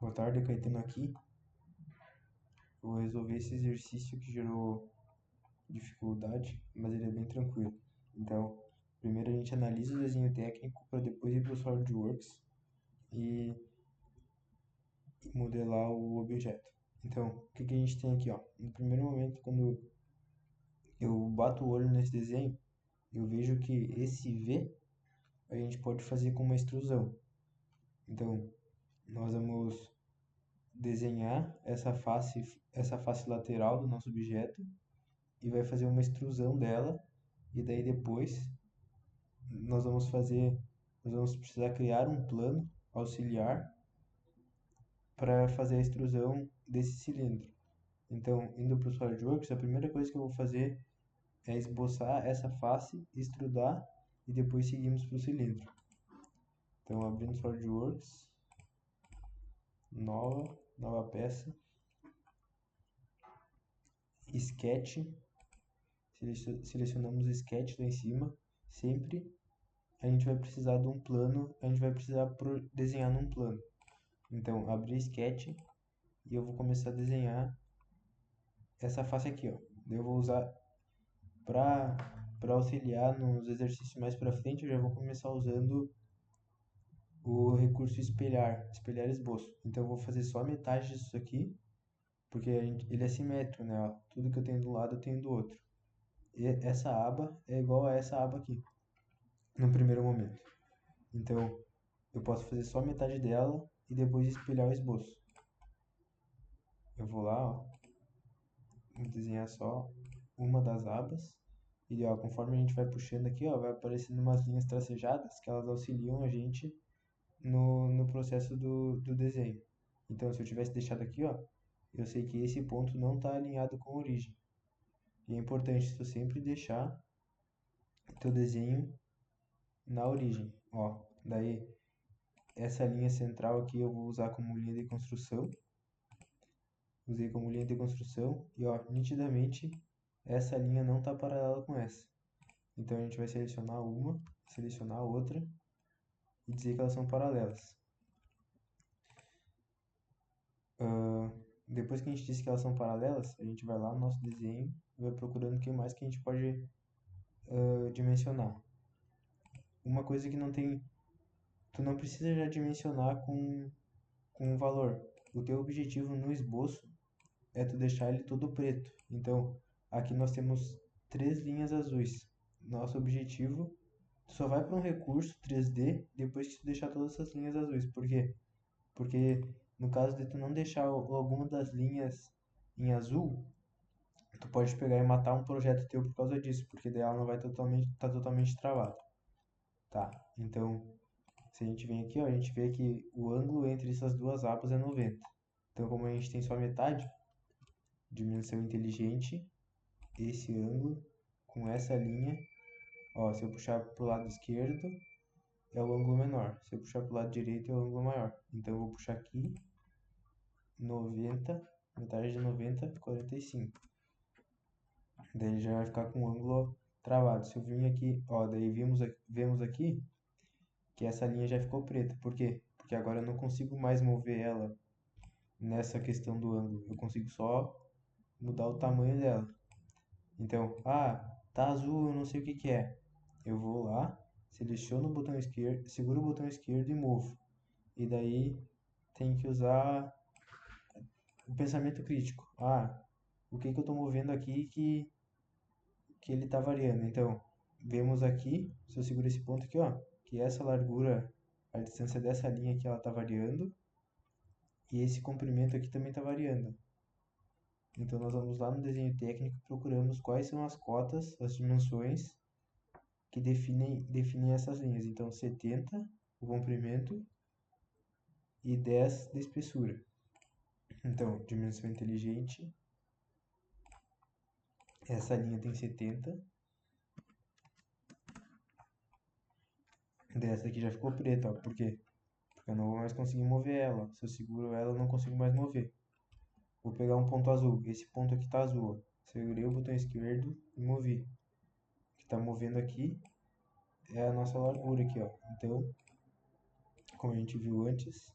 Boa tarde, Caetano aqui. Eu vou resolver esse exercício que gerou dificuldade, mas ele é bem tranquilo. Então, primeiro a gente analisa o desenho técnico para depois ir para o SolidWorks e modelar o objeto. Então, o que a gente tem aqui, ó? No primeiro momento, quando eu bato o olho nesse desenho, eu vejo que esse V a gente pode fazer com uma extrusão. Então, nós vamos desenhar essa face lateral do nosso objeto e vai fazer uma extrusão dela, e daí depois nós vamos fazer, nós vamos precisar criar um plano auxiliar para fazer a extrusão desse cilindro. Então, indo para o SolidWorks, a primeira coisa que eu vou fazer é esboçar essa face, extrudar e depois seguimos para o cilindro. Então, abrindo o SolidWorks, nova peça, Sketch, selecionamos Sketch lá em cima, sempre a gente vai precisar de um plano, a gente vai precisar desenhar num plano. Então, abrir Sketch e eu vou começar a desenhar essa face aqui, ó. Eu vou usar para auxiliar nos exercícios mais para frente, eu já vou começar usando o recurso espelhar esboço. Então, eu vou fazer só metade disso aqui, porque ele é simétrico, né? Ó. Tudo que eu tenho do lado, eu tenho do outro. E essa aba é igual a essa aba aqui, no primeiro momento. Então, eu posso fazer só metade dela e depois espelhar o esboço. Eu vou lá, ó, vou desenhar só uma das abas. E ó, conforme a gente vai puxando aqui, ó, vai aparecendo umas linhas tracejadas que elas auxiliam a gente no processo do desenho. Então, se eu tivesse deixado aqui, ó, eu sei que esse ponto não está alinhado com a origem. E é importante tu sempre deixar o teu desenho na origem. Ó, daí essa linha central aqui eu vou usar como linha de construção. Usei como linha de construção e ó, nitidamente essa linha não está paralela com essa. Então a gente vai selecionar uma, selecionar a outra e dizer que elas são paralelas. Depois que a gente disse que elas são paralelas, a gente vai lá no nosso desenho e vai procurando o que mais que a gente pode dimensionar. Uma coisa que não tem, tu não precisa já dimensionar com um valor. O teu objetivo no esboço é tu deixar ele todo preto. Então, aqui nós temos 3 linhas azuis. Nosso objetivo, tu só vai para um recurso 3D depois que tu deixar todas essas linhas azuis. Por quê? Porque no caso de tu não deixar alguma das linhas em azul, tu pode pegar e matar um projeto teu por causa disso, porque daí ela não vai tá totalmente travada. Tá, então se a gente vem aqui, ó, a gente vê que o ângulo entre essas duas abas é 90. Então, como a gente tem só metade, dimensão inteligente, esse ângulo com essa linha, ó, se eu puxar pro lado esquerdo, é o ângulo menor. Se eu puxar pro lado direito, é o ângulo maior. Então, eu vou puxar aqui 90, metade de 90, 45. Daí já vai ficar com o ângulo travado. Se eu vir aqui, ó, daí vemos aqui que essa linha já ficou preta. Por quê? Porque agora eu não consigo mais mover ela nessa questão do ângulo. Eu consigo só mudar o tamanho dela. Então, tá azul, eu não sei o que que é. Eu vou lá, seleciono o botão esquerdo, seguro o botão esquerdo e movo. E daí tem que usar o pensamento crítico. O que que eu estou movendo aqui que ele está variando? Então, vemos aqui, se eu seguro esse ponto aqui, ó, que essa largura, a distância dessa linha aqui, ela está variando. E esse comprimento aqui também está variando. Então, nós vamos lá no desenho técnico e procuramos quais são as cotas, as dimensões que definem essas linhas. Então, 70 o comprimento e 10 de espessura. Então, dimensão inteligente, essa linha tem 70. Dessa aqui já ficou preta, ó. Por quê? Porque eu não vou mais conseguir mover ela. Se eu seguro ela, eu não consigo mais mover. Vou pegar um ponto azul. Esse ponto aqui tá azul, ó. Segurei o botão esquerdo e movi. O que tá movendo aqui é a nossa largura aqui, ó. Então, como a gente viu antes,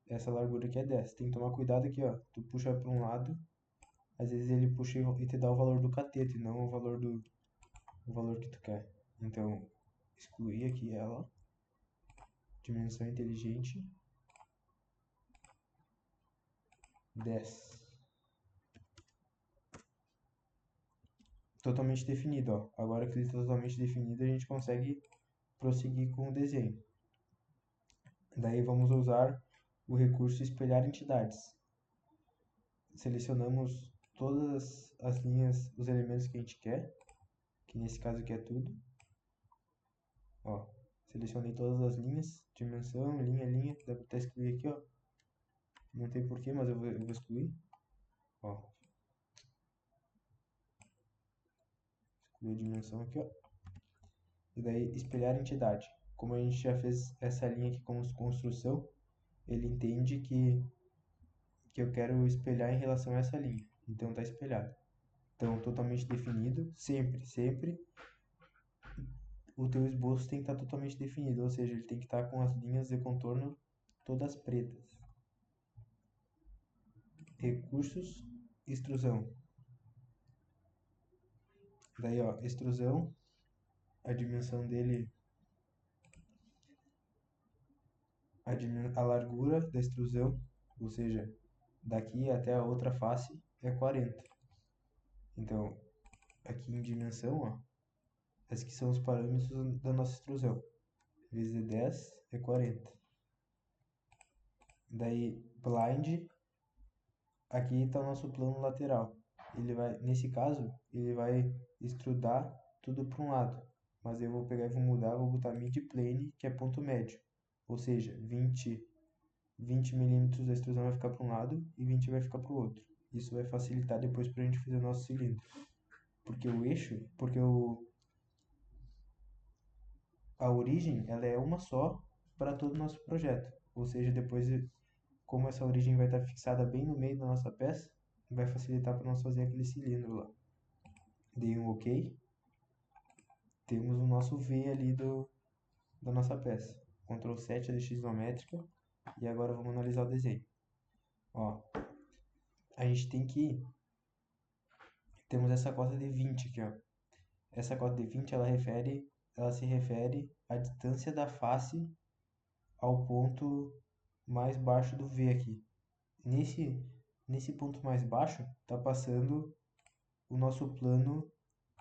essa largura aqui é 10. Tem que tomar cuidado aqui, ó. Tu puxa para um lado, às vezes ele puxa e te dá o valor do cateto e não o valor que tu quer. Então, excluir aqui ela, dimensão inteligente, 10. Totalmente definido, ó. Agora que ele está totalmente definido, a gente consegue prosseguir com o desenho. Daí vamos usar o recurso espelhar entidades. Selecionamos todas as linhas, os elementos que a gente quer, que nesse caso aqui é tudo. Ó, selecionei todas as linhas, dimensão, linha, dá pra até excluir aqui, ó. Não tem porquê, mas eu vou excluir. Ó, excluir a dimensão aqui, ó. E daí espelhar entidade. Como a gente já fez essa linha aqui como construção, ele entende que eu quero espelhar em relação a essa linha. Então tá espelhado. Então totalmente definido, sempre o teu esboço tem que estar totalmente definido, ou seja, ele tem que estar com as linhas de contorno todas pretas. Recursos, extrusão. Daí, ó, extrusão, a dimensão dele, a largura da extrusão, ou seja, daqui até a outra face é 40. Então, aqui em dimensão, ó, esses que são os parâmetros da nossa extrusão. Vezes 10 é 40. Daí, blind, aqui está o nosso plano lateral. Ele vai, nesse caso, ele vai extrudar tudo para um lado. Mas eu vou pegar e vou mudar, vou botar mid plane, que é ponto médio. Ou seja, 20 milímetros da extrusão vai ficar para um lado e 20 vai ficar para o outro. Isso vai facilitar depois para a gente fazer o nosso cilindro. Porque o eixo, a origem, ela é uma só para todo o nosso projeto. Ou seja, depois, como essa origem vai estar fixada bem no meio da nossa peça, vai facilitar para nós fazer aquele cilindro lá. Dei um OK. Temos o nosso V ali da nossa peça. Ctrl 7 LX isométrica. E agora vamos analisar o desenho. Ó, a gente tem que... Temos essa cota de 20 aqui, ó. Essa cota de 20, ela se refere à distância da face ao ponto mais baixo do V aqui. Nesse ponto mais baixo, está passando o nosso plano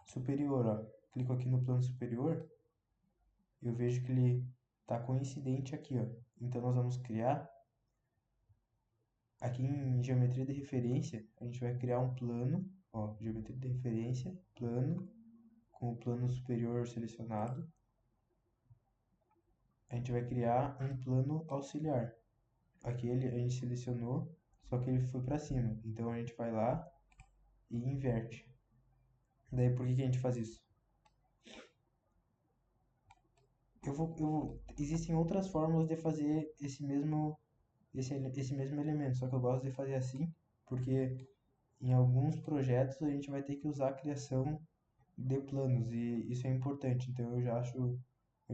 superior, ó. Clico aqui no plano superior, eu vejo que ele está coincidente aqui, ó. Então nós vamos criar, aqui em geometria de referência, a gente vai criar um plano, ó, geometria de referência, plano, com o plano superior selecionado. A gente vai criar um plano auxiliar. Aquele a gente selecionou, só que ele foi para cima. Então a gente vai lá e inverte. Daí por que a gente faz isso? Existem outras formas de fazer esse mesmo elemento, só que eu gosto de fazer assim, porque em alguns projetos a gente vai ter que usar a criação de planos e isso é importante. Então eu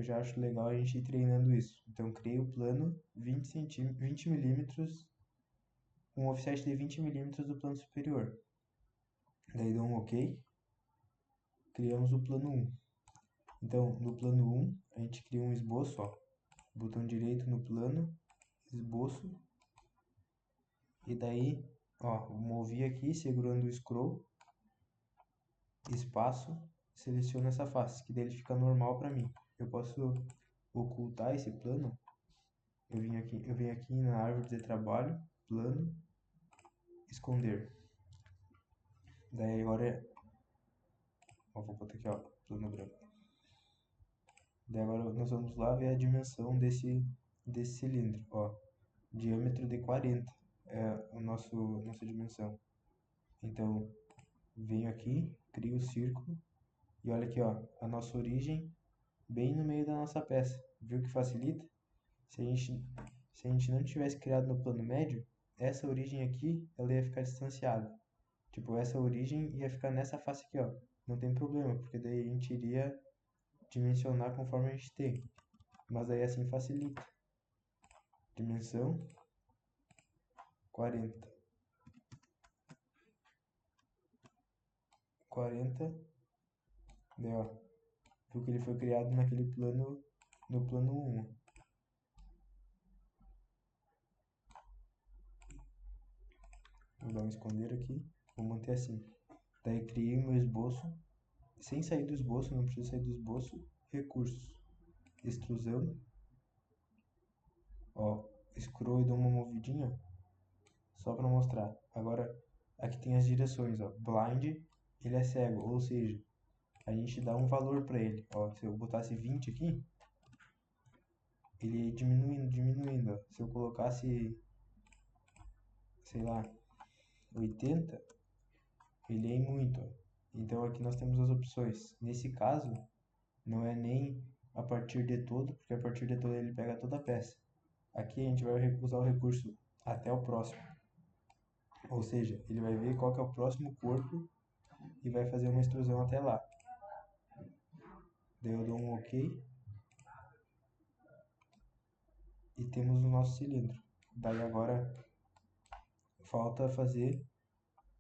já acho legal a gente ir treinando isso. Então criei o plano 20 milímetros, um offset de 20 milímetros do plano superior. Daí dou um OK. Criamos o plano 1. Então, no plano 1, a gente cria um esboço, ó. Botão direito no plano, esboço. E daí, ó, movi aqui, segurando o scroll, espaço, seleciono essa face, que daí ele fica normal para mim. Eu posso ocultar esse plano. Eu venho aqui na árvore de trabalho, plano, esconder. Daí agora, ó, vou botar aqui, ó, plano branco. Daí agora nós vamos lá ver a dimensão desse cilindro, ó, diâmetro de 40 é nossa dimensão. Então, venho aqui, crio o círculo e olha aqui, ó, a nossa origem bem no meio da nossa peça. Viu que facilita? Se a gente não tivesse criado no plano médio, essa origem aqui, ela ia ficar distanciada. Tipo, essa origem ia ficar nessa face aqui, ó. Não tem problema, porque daí a gente iria dimensionar conforme a gente tem. Mas aí assim facilita. Dimensão, 40. 40. Daí, ó. Viu que ele foi criado naquele plano, no plano 1. Vou dar um esconder aqui. Vou manter assim. Daí criei meu esboço. Sem sair do esboço, não precisa sair do esboço. Recursos. Extrusão. Ó, scroll e dou uma movidinha. Só para mostrar. Agora, aqui tem as direções, ó. Blind, ele é cego, ou seja, a gente dá um valor para ele. Ó, se eu botasse 20 aqui, ele ia diminuindo, diminuindo. Ó. Se eu colocasse, sei lá, 80, ele ia em muito. Ó. Então aqui nós temos as opções. Nesse caso, não é nem a partir de todo, porque a partir de todo ele pega toda a peça. Aqui a gente vai usar o recurso até o próximo. Ou seja, ele vai ver qual que é o próximo corpo e vai fazer uma extrusão até lá. Daí eu dou um OK e temos o nosso cilindro. Daí agora falta fazer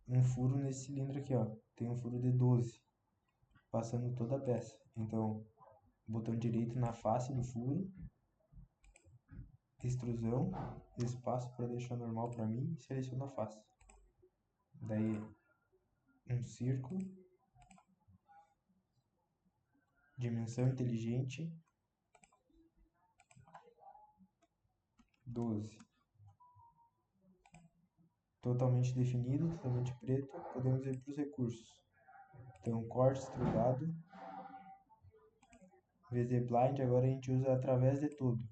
um furo nesse cilindro aqui, ó. Tem um furo de 12, passando toda a peça. Então, botão direito na face do furo, extrusão, espaço para deixar normal para mim e seleciono a face. Daí, um círculo, dimensão inteligente, 12. Totalmente definido, totalmente preto, podemos ir para os recursos. Então, corte extrudado, VZ Blind, agora a gente usa através de todo.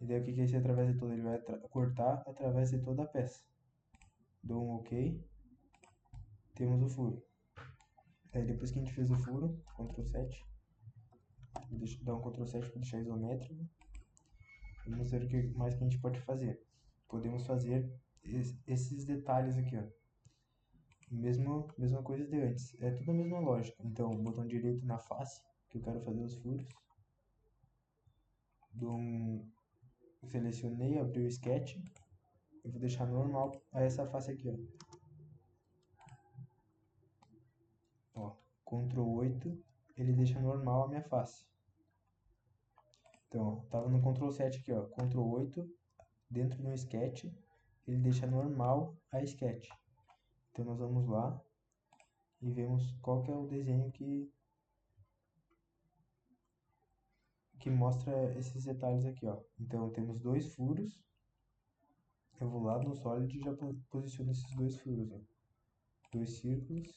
E daí o que é esse através de todo? Ele vai cortar através de toda a peça. Dou um OK, temos o furo. Aí depois que a gente fez o furo, Ctrl 7, vou dar um Ctrl 7 para deixar isométrico. Vamos ver o que mais que a gente pode fazer. Podemos fazer esses detalhes aqui, ó. Mesma coisa de antes. É tudo a mesma lógica. Então, botão direito na face, que eu quero fazer os furos. Selecionei, abri o sketch. Eu vou deixar normal a essa face aqui, ó. Ctrl 8, ele deixa normal a minha face. Então, ó, tava no Ctrl 7 aqui, ó. Ctrl 8, dentro do sketch, ele deixa normal a sketch. Então nós vamos lá e vemos qual que é o desenho que mostra esses detalhes aqui, ó. Então temos dois furos. Eu vou lá no Solid e já posiciono esses dois furos, ó. Dois círculos.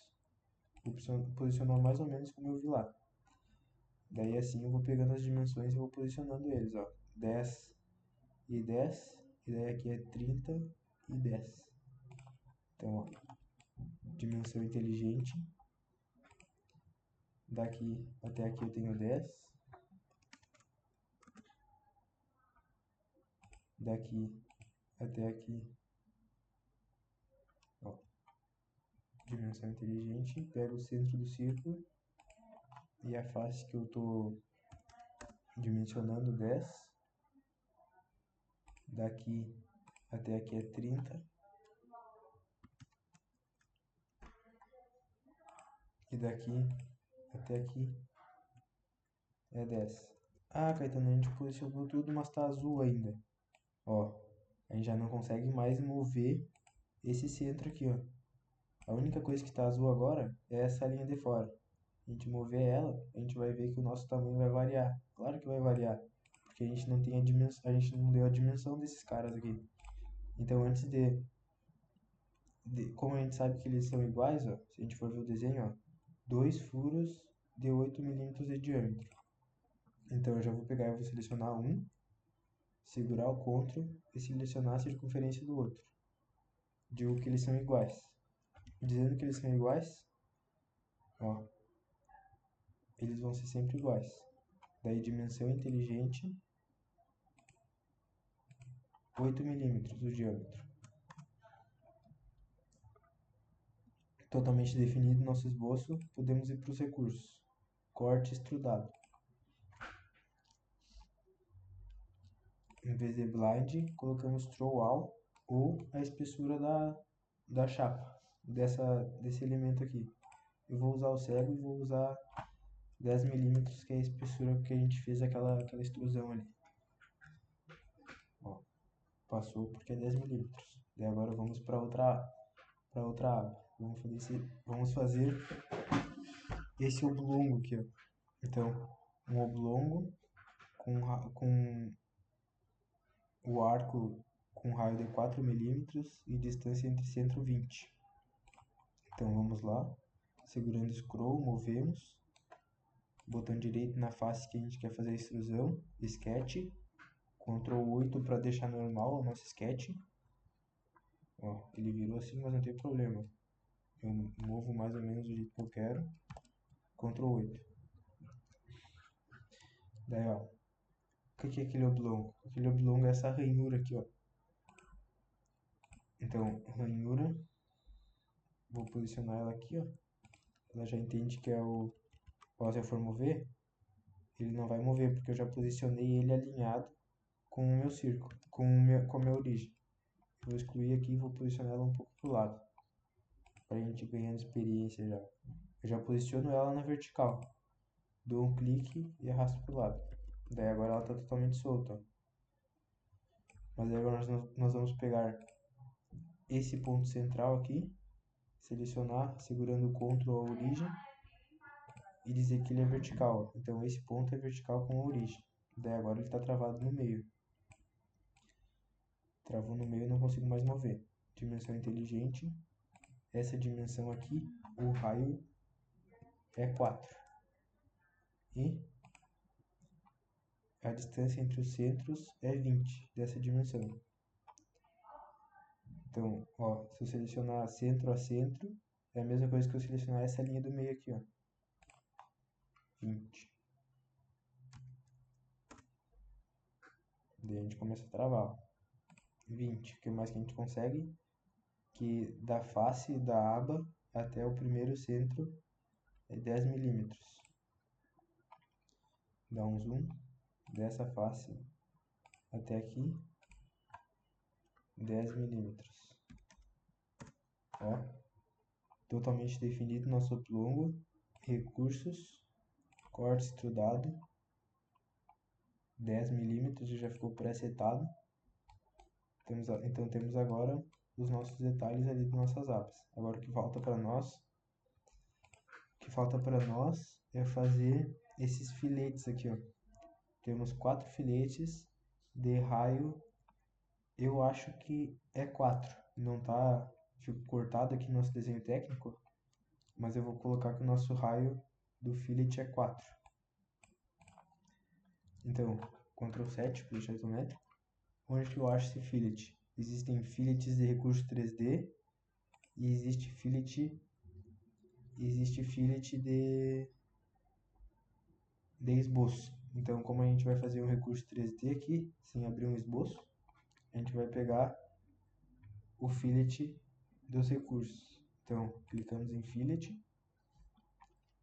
Vou posicionar mais ou menos como eu vi lá. Daí assim eu vou pegando as dimensões e vou posicionando eles, ó. 10 e 10. E daí aqui é 30 e 10. Então, ó, dimensão inteligente. Daqui até aqui eu tenho 10. Daqui até aqui, ó, dimensão inteligente. Pego o centro do círculo e a face que eu tô dimensionando 10. Daqui até aqui é 30. E daqui até aqui é 10. Ah, Caetano, a gente posicionou tudo, mas tá azul ainda. Ó, a gente já não consegue mais mover esse centro aqui, ó. A única coisa que está azul agora é essa linha de fora. A gente mover ela, a gente vai ver que o nosso tamanho vai variar. Claro que vai variar, porque a gente não tem a dimensão, a gente não deu a dimensão desses caras aqui. Então antes como a gente sabe que eles são iguais, ó, se a gente for ver o desenho, ó, dois furos de 8 milímetros de diâmetro. Então eu já vou pegar e vou selecionar um, segurar o Ctrl e selecionar a circunferência do outro. Digo que eles são iguais. Dizendo que eles são iguais, ó, eles vão ser sempre iguais. Daí dimensão inteligente, 8 milímetros o diâmetro. Totalmente definido nosso esboço, podemos ir para os recursos. Corte extrudado. Em vez de blind, colocamos throw all ou a espessura da chapa, desse elemento aqui. Eu vou usar o cego e vou usar 10 milímetros, que é a espessura que a gente fez aquela extrusão ali. Ó, passou porque é 10 milímetros. Daí agora vamos para outra aba. Vamos fazer esse oblongo aqui, ó. Então, um oblongo com o arco com raio de 4 milímetros e distância entre centro 20. Então vamos lá, segurando scroll, movemos, botão direito na face que a gente quer fazer a extrusão, sketch, Ctrl 8 para deixar normal o nosso sketch. Ó, ele virou assim, mas não tem problema. Eu movo mais ou menos do jeito que eu quero. Ctrl 8. Daí, ó, o que é aquele oblongo? Aquele oblongo é essa ranhura aqui, ó. Então, ranhura, vou posicionar ela aqui, ó. Ela já entende que é o... Se eu for mover, ele não vai mover, porque eu já posicionei ele alinhado com o meu círculo, com a minha origem. Vou excluir aqui e vou posicionar ela um pouco pro lado, pra gente ganhando experiência já. Eu já posiciono ela na vertical, dou um clique e arrasto pro lado. Daí agora ela tá totalmente solta, ó. Mas aí agora nós vamos pegar esse ponto central aqui, selecionar, segurando o Ctrl a origem, e dizer que ele é vertical. Então esse ponto é vertical com a origem. Daí agora ele está travado no meio. Travou no meio e não consigo mais mover. Dimensão inteligente. Essa dimensão aqui, o raio é 4. E a distância entre os centros é 20 dessa dimensão. Então, ó, se eu selecionar centro a centro, é a mesma coisa que eu selecionar essa linha do meio aqui, ó. 20. Daí a gente começa a travar, ó. 20. O que mais que a gente consegue? Que da face da aba até o primeiro centro é 10 milímetros. Dá um zoom dessa face até aqui, 10 milímetros. Ó, totalmente definido nosso oblongo. Recursos, corte extrudado, 10 milímetros, já ficou pré-setado. Então temos agora os nossos detalhes ali das nossas abas. Agora o que falta para nós é fazer esses filetes aqui, ó. Temos 4 filetes de raio, eu acho que é 4. Não tá cortado aqui no nosso desenho técnico, mas eu vou colocar que o nosso raio do fillet é 4. Então, Ctrl 7 para deixar isométrico. Onde que eu acho esse fillet? Existem fillets de recurso 3D e existe fillet de esboço. Então, como a gente vai fazer um recurso 3D aqui, sem abrir um esboço, a gente vai pegar o fillet dos recursos. Então, clicamos em fillet.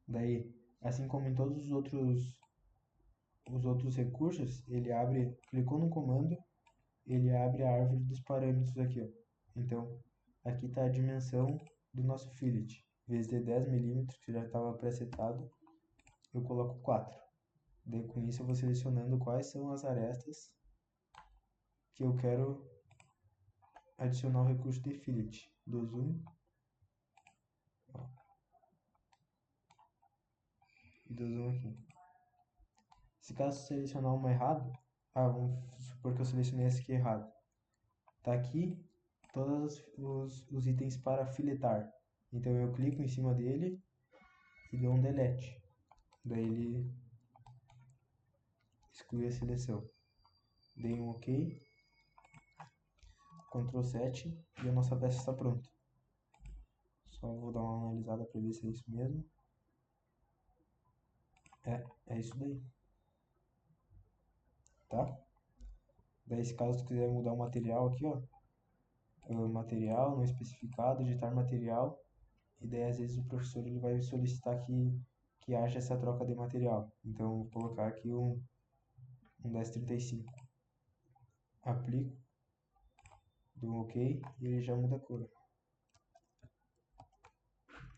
Daí, assim como em todos os outros recursos, ele abre, clicou no comando, ele abre a árvore dos parâmetros aqui, ó. Então, aqui está a dimensão do nosso fillet. Em vez de 10 milímetros, que já estava pré-setado, eu coloco 4. Daí, com isso, eu vou selecionando quais são as arestas que eu quero adicionar o recurso de fillet. Dou zoom. Ó, e dou zoom aqui. Se caso selecionar uma errado, vamos supor que eu selecionei esse aqui errado. Tá aqui todos os itens para filetar. Então eu clico em cima dele e dou um delete. Daí ele exclui a seleção. Dei um OK. Ctrl 7 e a nossa peça está pronta. Só vou dar uma analisada para ver se é isso mesmo. É isso daí. Tá? Daí, se caso tu quiser mudar o material aqui, ó, material não especificado, editar material, e daí às vezes o professor ele vai solicitar que haja essa troca de material. Então, vou colocar aqui um 1035. Aplico, Dou um OK e ele já muda a cor.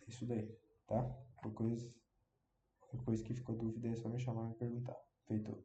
É isso daí, tá? Qualquer coisa que ficou dúvida é só me chamar e me perguntar. Feito.